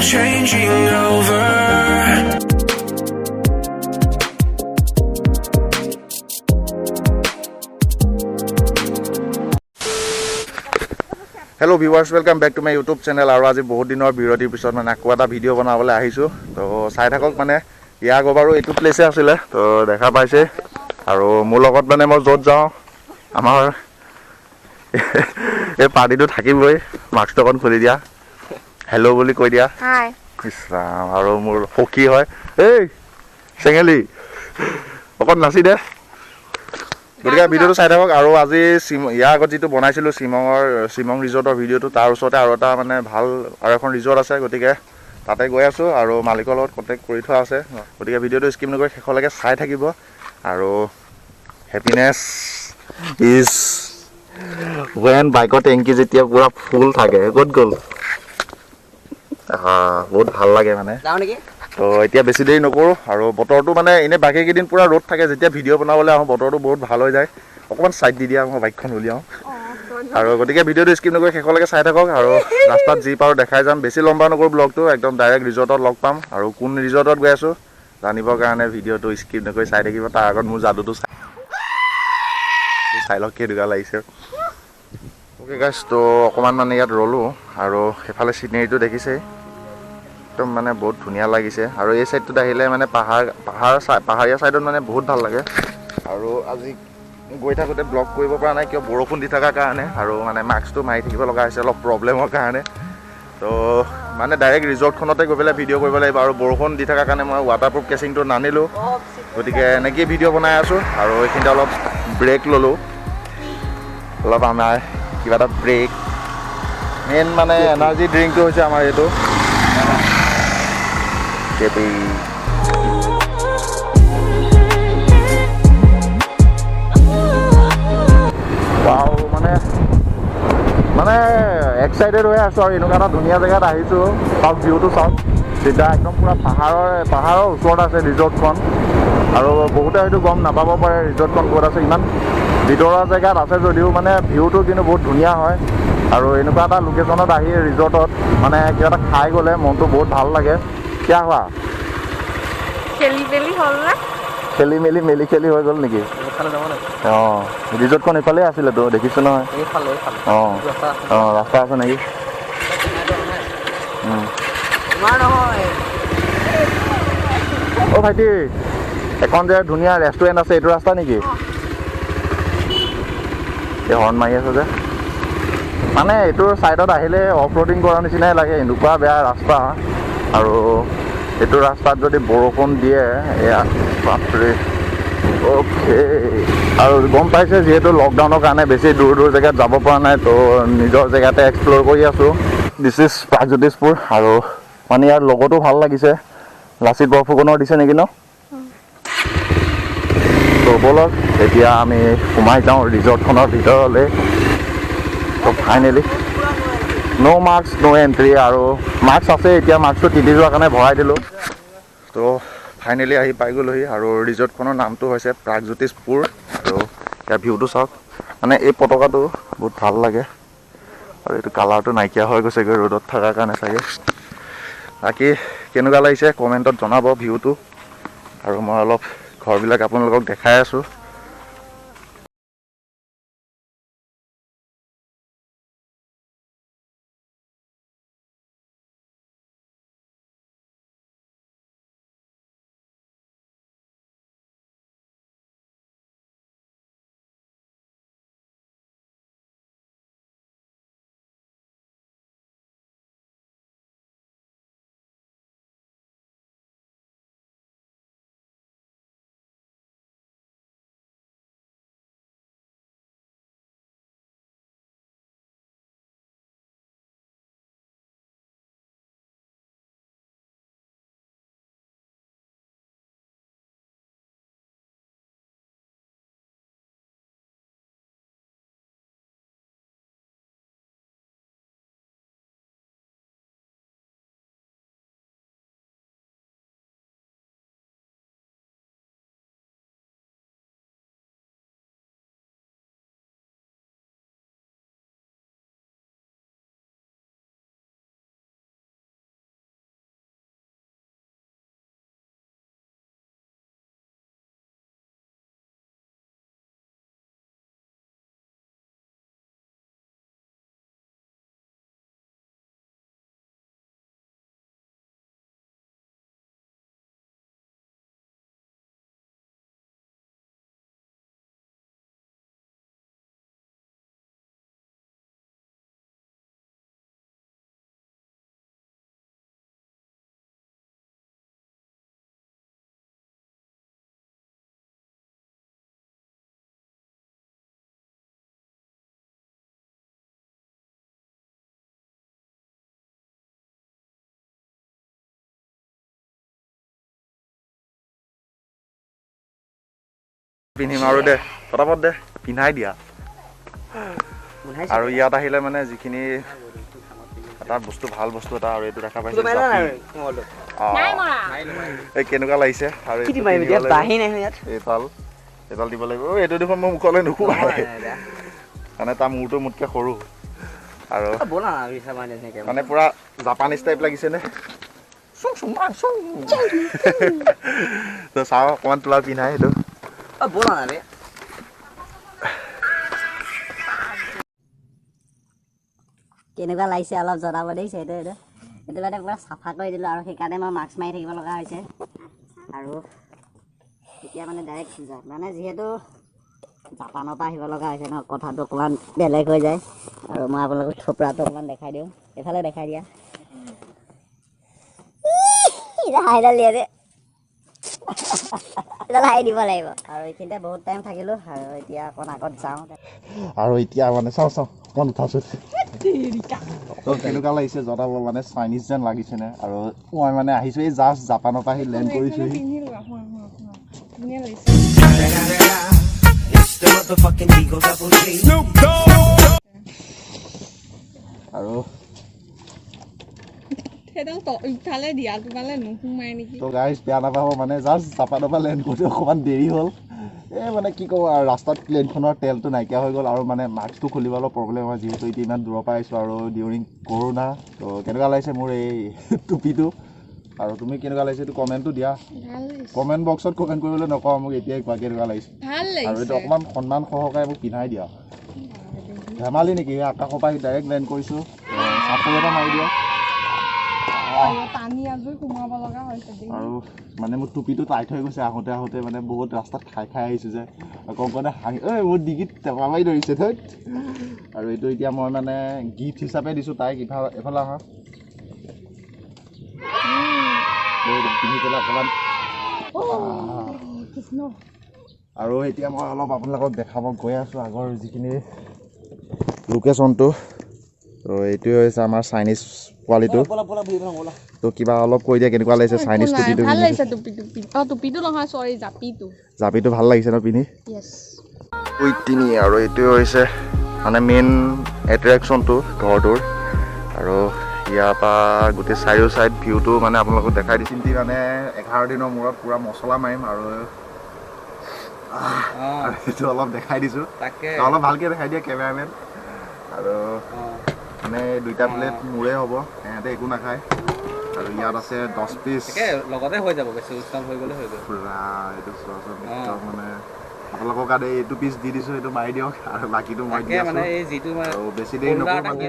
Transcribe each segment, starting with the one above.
changing over. Hello viewers, welcome back to my YouTube channel. আৰু আজি বহুত দিনৰ বিৰতিৰ পিছত মানে আকৌ এটা ভিডিঅ' বনাবলৈ আহিছো। তো চাই থাকক মানে ইয়াৰ আগবাৰো এইটো প্লেছে আছিলে তো দেখা পাইছে আৰু মোৰ লগত মানে মই য'ত যাওঁ আমাৰ এই পাৰ্টিটো থাকিবই। মাস্কটো অকণ খুলি দিয়া, হেল্ল' বুলি কৈ দিয়া। হাই ইছৰাম আৰু মোৰ সখী হয় এই চেঙেলি অকণ নাচি দে। গতিকে ভিডিঅ'টো চাই থাকক। আৰু আজি ইয়াৰ আগত যিটো বনাইছিলোঁ শ্বিলং ৰিজৰ্টৰ ভিডিঅ'টো, তাৰ ওচৰতে আৰু এটা মানে ভাল আৰু এখন ৰিজৰ্ট আছে। গতিকে তাতে গৈ আছোঁ আৰু মালিকৰ লগত কণ্টেক্ট কৰি থোৱা আছে। গতিকে ভিডিঅ'টো স্কিপ নকৰি শেষলৈকে চাই থাকিব। আৰু হেপিনেছ ইজ ৱেন বাইকৰ টেংকি যেতিয়া পূৰা ফুল থাকে। ক'ত গ'ল? বহুত ভাল লাগে মানে। তো এতিয়া বেছি দেৰি নকৰোঁ আৰু বতৰটো মানে এনেই বাকী কেইদিন পূৰা ৰ'দ থাকে। যেতিয়া ভিডিঅ' বনাবলৈ আহোঁ বতৰটো বহুত ভাল হৈ যায়। অকণমান ছাইড দি দিয়া, মই বাইকখন উলিয়াওঁ। আৰু গতিকে ভিডিঅ'টো স্কিপ নকৰি শেষলৈকে চাই থাকক আৰু ৰাস্তাত যি পাৰোঁ দেখাই যাম। বেছি লম্বা নকৰোঁ ব্লগটো, একদম ডাইৰেক্ট ৰিজৰ্টত লগ পাম আৰু কোন ৰিজৰ্টত গৈ আছোঁ জানিবৰ কাৰণে ভিডিঅ'টো স্কিপ নকৰি চাই থাকিব। তাৰ আগত মোৰ যাদুটো চাই লওক কেনেকুৱা লাগিছে। অ'কে গাইছ, তো অকণমান মানে ইয়াত ৰ'লোঁ আৰু সেইফালে চিনেৰীটো দেখিছেই, একদম মানে বহুত ধুনীয়া লাগিছে। আৰু এই ছাইডটোত আহিলে মানে পাহাৰীয়া ছাইডত মানে বহুত ভাল লাগে। আৰু আজি গৈ থাকোঁতে ব্লগ কৰিব পৰা নাই কিয় বৰষুণ দি থকাৰ কাৰণে, আৰু মানে মাস্কটো মাৰি থাকিব লগা হৈছে অলপ প্ৰব্লেমৰ কাৰণে। তো মানে ডাইৰেক্ট ৰিজৰ্টখনতে গৈ পেলাই ভিডিঅ' কৰিব লাগিব আৰু বৰষুণ দি থকাৰ কাৰণে মই ৱাটাৰপ্ৰুফ কেচিংটো নানিলোঁ। গতিকে এনেকেই ভিডিঅ' বনাই আছোঁ আৰু এইখিনিতে অলপ ব্ৰেক ল'লোঁ, অলপ আমাৰ কিবা এটা ব্ৰেক। মেইন মানে এনাৰ্জি ড্ৰিংকটো হৈছে আমাৰ এইটো কেপি। ৱাও, মানে এক্সাইটেড হৈ আছোঁ আৰু এনেকুৱা এটা ধুনীয়া জেগাত আহিছোঁ। চাওক ভিউটো চাওক, তেতিয়া একদম পূৰা পাহাৰৰ ওচৰত আছে ৰিজৰ্টখন। আৰু বহুতে হয়তো গম নাপাব পাৰে ৰিজৰ্টখন ক'ত আছে। ইমান ভিতৰুৱা জেগাত আছে যদিও মানে ভিউটো কিন্তু বহুত ধুনীয়া হয়। আৰু এনেকুৱা এটা লোকেশ্যনত আহি ৰিজৰ্টত মানে কিবা এটা খাই গ'লে মনটো বহুত ভাল লাগে। কিয় হোৱা খেলি হ'ল না? খেলি হৈ গ'ল নেকি? অঁ, ৰিজৰ্টখন এইফালে আছিলেতো, দেখিছোঁ নহয়। অঁ অঁ, ৰাস্তা আছে নেকি? অ' ভাইটি, এখন যে ধুনীয়া ৰেষ্টুৰেণ্ট আছে এইটো ৰাস্তা নেকি? এই হৰ্ণ মাৰি আছে যে, মানে এইটোৰ ছাইডত আহিলে অফ ৰ'ডিং কৰাৰ নিচিনাই লাগে, এনেকুৱা বেয়া ৰাস্তা। আৰু এইটো ৰাস্তাত যদি বৰষুণ দিয়ে এয়া বাপৰে। অ'কে, আৰু গম পাইছে যিহেতু লকডাউনৰ কাৰণে বেছি দূৰ জেগাত যাব পৰা নাই, তো নিজৰ জেগাতে এক্সপ্ল'ৰ কৰি আছোঁ। This is Pragjyotishpur. আৰু মানে ইয়াৰ লগতো ভাল লাগিছে, লাচিত বৰফুকনৰ দিছে নেকি ন? তো ব'লক এতিয়া আমি সোমাই যাওঁ ৰিজৰ্টখনৰ ভিতৰলৈ। তো ফাইনেলি ন' মাস্ক ন' এণ্ট্ৰি, আৰু মাস্ক আছে এতিয়া, মাস্কটো তিতি যোৱাৰ কাৰণে ভৰাই দিলোঁ। তো ফাইনেলি আহি পাই গ'লোহি আৰু ৰিজৰ্টখনৰ নামটো হৈছে প্ৰাগজ্যোতিষপুৰ। আৰু ইয়াৰ ভিউটো চাওক, মানে এই পতাকাটো বহুত ভাল লাগে আৰু এইটো কালাৰটো নাইকিয়া হৈ গৈছেগৈ ৰ'দত থকাৰ কাৰণে চাগে। বাকী কেনেকুৱা লাগিছে কমেণ্টত জনাব ভিউটো। আৰু মই অলপ ঘৰবিলাক আপোনালোকক দেখাই আছোঁ। পিন্ধিম আৰু দে পটাপট দে পিন্ধাই দিয়া আৰু ইয়াত আহিলে মানে যিখিনি এটা বস্তু ভাল বস্তু এটা আৰু এইটো দেখা পাইছে এই কেনেকুৱা লাগিছে আৰু এডাল দিব লাগিব এইটো দেখোন মোৰ মুখলৈ নুসুমাই মানে তাৰ মূৰটো মোতকৈ সৰু আৰু মানে পুৰা জাপানিজ টাইপ লাগিছে নে চাওঁ অকণমান তোলা পিন্ধাই সেইটো কেনেকুৱা লাগিছে অলপ জনাব দেখিছে এইটো মানে পুৰা চাফা কৰি দিলোঁ আৰু সেইকাৰণে মই মাস্ক মাৰি থাকিব লগা হৈছে আৰু এতিয়া মানে ডাইৰেক্ট মানে যিহেতু জাপানৰ পৰা আহিব লগা হৈছে ন কথাটো অকণমান বেলেগ হৈ যায় আৰু মই আপোনালোকক থোপৰাটো অকণমান দেখাই দিওঁ এইফালে দেখাই দিয়া হাঁহিডাল দিয়ে যে হাঁহি দিব লাগিব আৰু এইখিনিতে বহুত টাইম থাকিলোঁ আৰু এতিয়া অকণ আগত যাওঁ আৰু এতিয়া মানে চাওঁ অকণ উঠাছোঁ কেনেকুৱা লাগিছে জনাব মানে চাইনিজ যেন লাগিছেনে আৰু মই মানে আহিছোঁ এই জাষ্ট জাপানৰ পৰা আহি লেণ্ড কৰিছোঁহি আৰু তো গাইজ বেয়া নাপাব মানে জাষ্ট জাপানৰ পৰা লেণ্ড কৰোঁতে অকণমান দেৰি হ'ল এই মানে কি ক'ব আৰু ৰাস্তাত প্লেনখনৰ তেলটো নাইকিয়া হৈ গ'ল আৰু মানে মাস্কটো খুলিব অলপ প্ৰব্লেম হয় যিহেতু এতিয়া ইমান দূৰৰ পৰা আহিছোঁ আৰু ডিউৰিং কৰোণা তো কেনেকুৱা লাগিছে মোৰ এই টুপিটো আৰু তুমি কেনেকুৱা লাগিছে এইটো কমেণ্টটো দিয়া কমেণ্ট বক্সত কমেণ্ট কৰিবলৈ নকওঁ মোক এতিয়াই কোৱা কেনেকুৱা লাগিছে আৰু এইটো অকণমান সন্মান সহকাৰে মোক পিন্ধাই দিয়া ধেমালি নেকি আকাশৰ পৰা ডাইৰেক্ট লেণ্ড কৰিছোঁ চাপৰ এটা মাৰি দিয়া আৰু মানে মোৰ টুপিটো টাইট হৈ গৈছে আহোঁতে মানে বহুত ৰাস্তাত খাই আহিছোঁ যে কংকনে হাঁহি ঐ মোৰ ডিঙিত টেপা মাৰি ধৰিছে ধৈত আৰু এইটো এতিয়া মই মানে গিফ্ট হিচাপে দিছোঁ তাইক এফালে আহা পিন্ধি পেলাই অকণমান আৰু এতিয়া মই অলপ আপোনালোকক দেখাব গৈ আছোঁ আগৰ যিখিনি লোকেশ্যনটো তো এইটোৱে হৈছে আমাৰ চাইনিজ কোৱালিটো তো কিবা অলপ কৈ দিয়া কেনেকুৱা লাগিছে চাইনিজ টুপিটো ভাল লাগিছে টুপিটো নহয় চৰি জাপিটো ভাল লাগিছে ন পিন্ধি তিনি আৰু এইটোৱে হৈছে মানে মেইন এট্ৰেকশ্যনটো ঘৰটোৰ আৰু ইয়াৰ পৰা গোটেই চাৰিও চাইড ভিউটো মানে আপোনালোকক দেখাই দিছোঁ মানে 11 দিনৰ মূৰত পূৰা মছলা মাৰিম আৰু এইটো অলপ দেখাই দিছোঁ অলপ ভালকৈ দেখাই দিয়া কেমেৰামেন আৰু মানে 2টা প্লেট মোৰে হ'ব সিহঁতে একো নাখায় আৰু ইয়াত আছে 10 পিচ লগতে হৈ যাব বেছি উত্তম হৈ গ'লে হৈ গ'ল পুৰা এইটো চোৱাচোন মানে আপোনালোকৰ কাৰণে এইটো পিচ দি দিছোঁ এইটো মাৰি দিয়ক আৰু বাকীটো মই দি আছোঁ মানে এই যিটো আৰু বেছি দেৰি নকৰোঁ মানে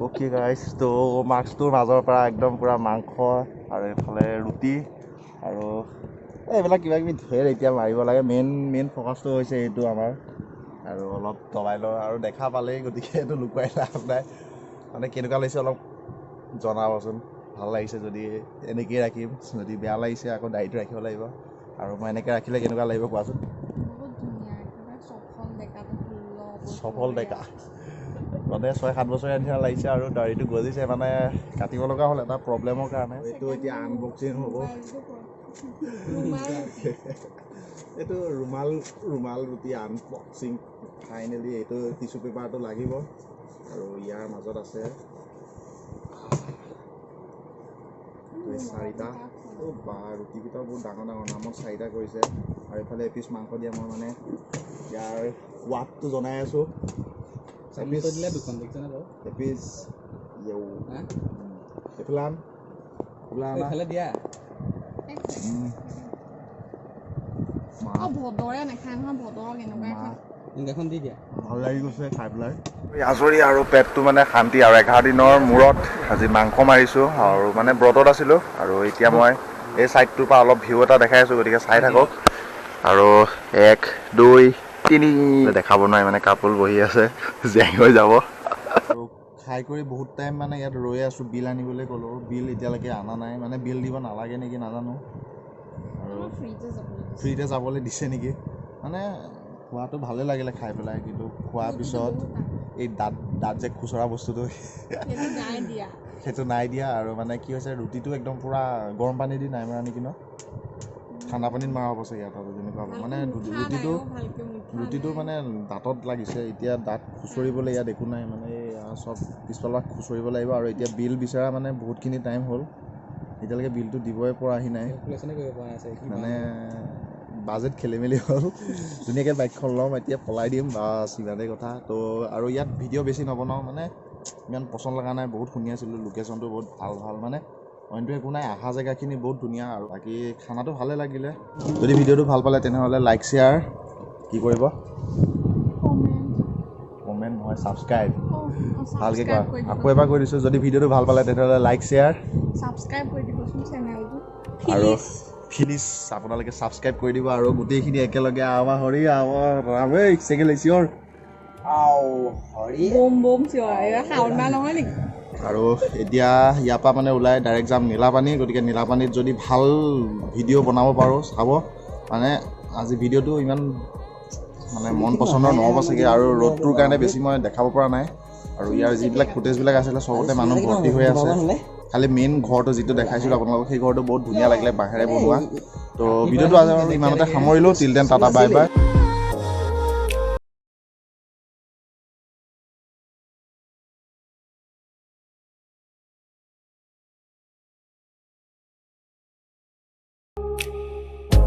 অ'কে গাইজ তো মাস্কটোৰ মাজৰ পৰা একদম পূৰা মাংস আৰু এইফালে ৰুটি আৰু এইবিলাক কিবা কিবি ধেৰ এতিয়া মাৰিব লাগে মেইন ফ'কাছটো হৈছে এইটো আমাৰ আৰু অলপ দবাই লওঁ আৰু দেখা পালেই গতিকে এইটো লুকুৱাই লাভ নাই মানে কেনেকুৱা লাগিছে অলপ জনাবচোন ভাল লাগিছে যদি এনেকৈয়ে ৰাখিম যদি বেয়া লাগিছে আকৌ দাড়িটো ৰাখিব লাগিব আৰু মই এনেকৈ ৰাখিলে কেনেকুৱা লাগিব কোৱাচোন সফল ডেকা মানে 6-7 বছৰীয়া নিচিনা লাগিছে আৰু দাড়িটো গজিছে মানে কাটিব লগা হ'ল এটা প্ৰব্লেমৰ কাৰণে এইটো এতিয়া আনবক্সিং হ'ব এইটো ৰুমাল ৰুটি আনবক্সিং ফাইনেলি এইটো টিচু পেপাৰটো লাগিব আৰু ইয়াৰ মাজত আছে 4টা বা ৰুটিকেইটাও বহুত ডাঙৰ নামত 4টা কৰিছে আৰু এইফালে এপিচ মাংস দিয়া মই মানে ইয়াৰ সোৱাদটো জনাই আছোঁ এপিচ এইফালে দিয়া ভাল লাগি গৈছে খাই পেলাই আজৰি আৰু পেটটো মানে শান্তি আৰু 11 দিনৰ মূৰত আজি মাংস মাৰিছোঁ আৰু মানে ব্ৰতত আছিলোঁ আৰু এতিয়া মই এই ছাইডটোৰ পৰা অলপ ভিউ এটা দেখাই আছোঁ গতিকে চাই থাকক আৰু 1 2 3 দেখাব নোৱাৰি মানে কাপোৰ বহি আছে জেং হৈ যাব আৰু খাই কৰি বহুত টাইম মানে ইয়াত ৰৈ আছোঁ বিল আনিবলৈ ক'লোঁ বিল এতিয়ালৈকে অনা নাই মানে বিল দিব নালাগে নেকি নাজানো আৰু ফ্ৰীতে যাবলৈ দিছে নেকি মানে খোৱাটো ভালেই লাগিলে খাই পেলাই কিন্তু খোৱাৰ পিছত এই দাঁত যে খুচৰা বস্তুটো সেইটো নাই দিয়া আৰু মানে কি হৈছে ৰুটিটো একদম পূৰা গৰম পানী দি নাই মৰা নেকি ন ঠাণ্ডা পানীত মাৰা হ'ব চাগে ইয়াত আৰু যেনেকুৱা হ'ব মানে ৰুটিটো মানে দাঁতত লাগিছে এতিয়া দাঁত খুচৰিবলৈ ইয়াত একো নাই মানে চব পিছফালৰ খুচৰিব লাগিব আৰু এতিয়া বিল বিচৰা মানে বহুতখিনি টাইম হ'ল এতিয়ালৈকে বিলটো দিবই পৰাহি নাই মানে বাজেট খেলি মেলি হ'ল ধুনীয়াকৈ বাইকখন ল'ম এতিয়া পলাই দিম বাছ ইমানেই কথা তো আৰু ইয়াত ভিডিঅ' বেছি নবনাওঁ মানে ইমান পচন্দ লগা নাই বহুত শুনি আছিলোঁ লোকেশ্যনটো বহুত ভাল মানে অইনটো একো নাই অহা জেগাখিনি বহুত ধুনীয়া আৰু বাকী খানাটো ভালে লাগিলে যদি ভিডিঅ'টো ভাল পালে তেনেহ'লে লাইক শ্বেয়াৰ কি কৰিব কমেণ্ট নহয় ছাবস্ক্ৰাইব ভালকৈ কোৱা আকৌ এবাৰ কৈ দিছোঁ যদি ভিডিঅ'টো ভাল পালে তেনেহ'লে লাইক শ্বেয়াৰ সাবস্ক্ৰাইব কৰি দিবচোন চেনেলটো আৰু প্লিজ আপোনালোকে ছাবস্ক্ৰাইব কৰি দিব আৰু গোটেইখিনি একেলগে আমাৰ হৰি আমাৰ ৰামে চেকেল চিঞৰ বম বম চিঞৰ এয়া শাওণ মাহ নহয় নেকি আৰু এতিয়া ইয়াৰ পৰা মানে ওলাই ডাইৰেক্ট যাম নীলাপানী গতিকে নীলাপানীত যদি ভাল ভিডিঅ' বনাব পাৰোঁ চাব মানে আজি ভিডিঅ'টো ইমান মানে মন পচন্দৰ নহ'ব চাগে আৰু ৰ'দটোৰ কাৰণে বেছি মই দেখাব পৰা নাই আৰু ইয়াৰ যিবিলাক ফুটেজবিলাক আছিলে চবতে মানুহ ভৰ্তি হৈ আছে খালি মেইন ঘৰটো যিটো দেখাইছিলোঁ আপোনালোকক সেই ঘৰটো বহুত ধুনীয়া লাগিলে বাঁহেৰে বনোৱা তো ভিডিঅ'টো আজি ইমানতে সামৰিলোঁ till then tata bye bye